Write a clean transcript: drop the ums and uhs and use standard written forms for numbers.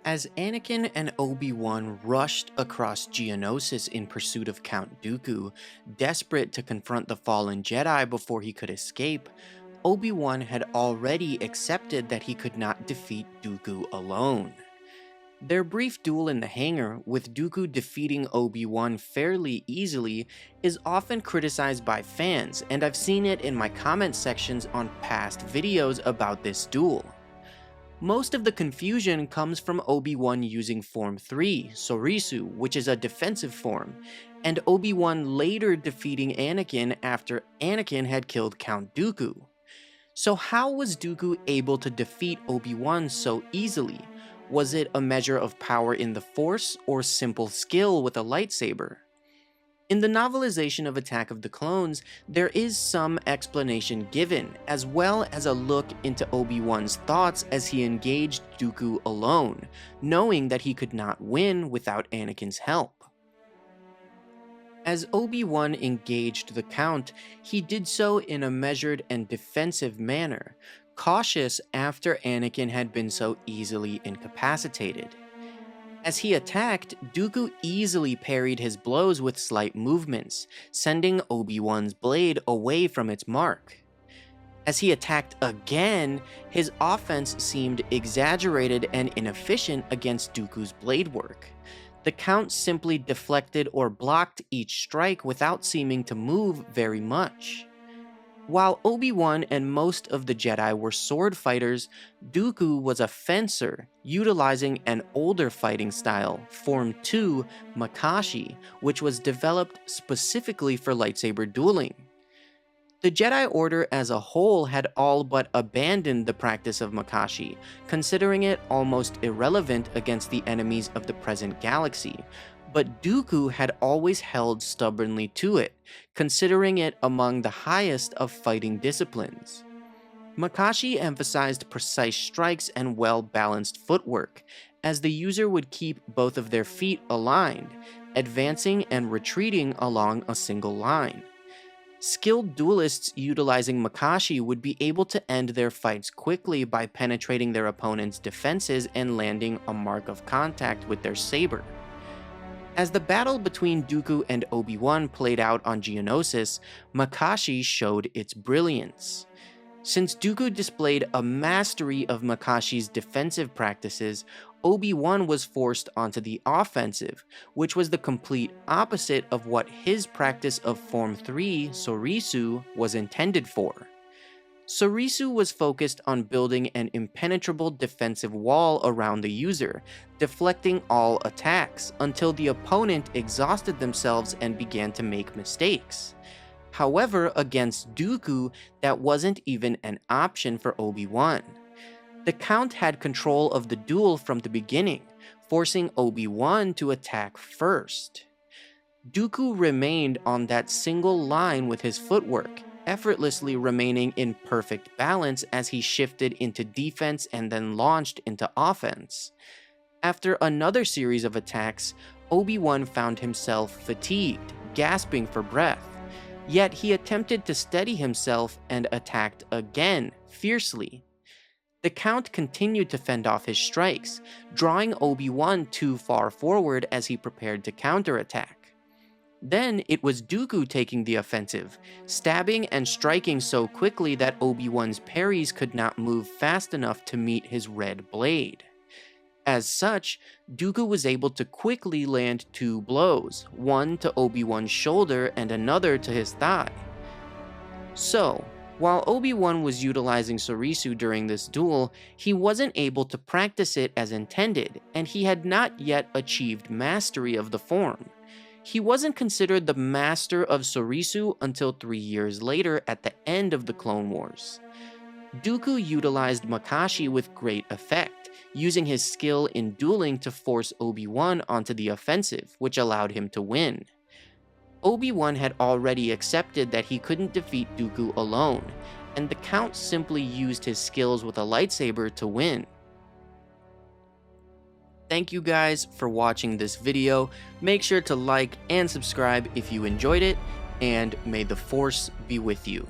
As Anakin and Obi-Wan rushed across Geonosis in pursuit of Count Dooku, desperate to confront the fallen Jedi before he could escape, Obi-Wan had already accepted that he could not defeat Dooku alone. Their brief duel in the hangar, with Dooku defeating Obi-Wan fairly easily, is often criticized by fans, and I've seen it in my comment sections on past videos about this duel. Most of the confusion comes from Obi-Wan using Form 3, Sorisu, which is a defensive form, and Obi-Wan later defeating Anakin after Anakin had killed Count Dooku. So how was Dooku able to defeat Obi-Wan so easily? Was it a measure of power in the Force, or simple skill with a lightsaber? In the novelization of Attack of the Clones, there is some explanation given, as well as a look into Obi-Wan's thoughts as he engaged Dooku alone, knowing that he could not win without Anakin's help. As Obi-Wan engaged the Count, he did so in a measured and defensive manner, cautious after Anakin had been so easily incapacitated. As he attacked, Dooku easily parried his blows with slight movements, sending Obi-Wan's blade away from its mark. As he attacked again, his offense seemed exaggerated and inefficient against Dooku's blade work. The Count simply deflected or blocked each strike without seeming to move very much. While Obi-Wan and most of the Jedi were sword fighters, Dooku was a fencer, utilizing an older fighting style, Form 2 Makashi, which was developed specifically for lightsaber dueling. The Jedi Order as a whole had all but abandoned the practice of Makashi, considering it almost irrelevant against the enemies of the present galaxy. But Dooku had always held stubbornly to it, considering it among the highest of fighting disciplines. Makashi emphasized precise strikes and well-balanced footwork, as the user would keep both of their feet aligned, advancing and retreating along a single line. Skilled duelists utilizing Makashi would be able to end their fights quickly by penetrating their opponent's defenses and landing a mark of contact with their saber. As the battle between Dooku and Obi-Wan played out on Geonosis, Makashi showed its brilliance. Since Dooku displayed a mastery of Makashi's defensive practices, Obi-Wan was forced onto the offensive, which was the complete opposite of what his practice of Form 3, Sorisu, was intended for. Sorisu was focused on building an impenetrable defensive wall around the user, deflecting all attacks until the opponent exhausted themselves and began to make mistakes. However, against Dooku, that wasn't even an option for Obi-Wan. The Count had control of the duel from the beginning, forcing Obi-Wan to attack first. Dooku remained on that single line with his footwork, effortlessly remaining in perfect balance as he shifted into defense and then launched into offense. After another series of attacks, Obi-Wan found himself fatigued, gasping for breath. Yet he attempted to steady himself and attacked again, fiercely. The Count continued to fend off his strikes, drawing Obi-Wan too far forward as he prepared to counterattack. Then it was Dooku taking the offensive, stabbing and striking so quickly that Obi-Wan's parries could not move fast enough to meet his red blade. As such, Dooku was able to quickly land two blows, one to Obi-Wan's shoulder and another to his thigh. So, while Obi-Wan was utilizing Sorisu during this duel, he wasn't able to practice it as intended, and he had not yet achieved mastery of the form. He wasn't considered the master of Sorisu until 3 years later at the end of the Clone Wars. Dooku utilized Makashi with great effect, using his skill in dueling to force Obi-Wan onto the offensive, which allowed him to win. Obi-Wan had already accepted that he couldn't defeat Dooku alone, and the Count simply used his skills with a lightsaber to win. Thank you guys for watching this video. Make sure to like and subscribe if you enjoyed it, and may the Force be with you.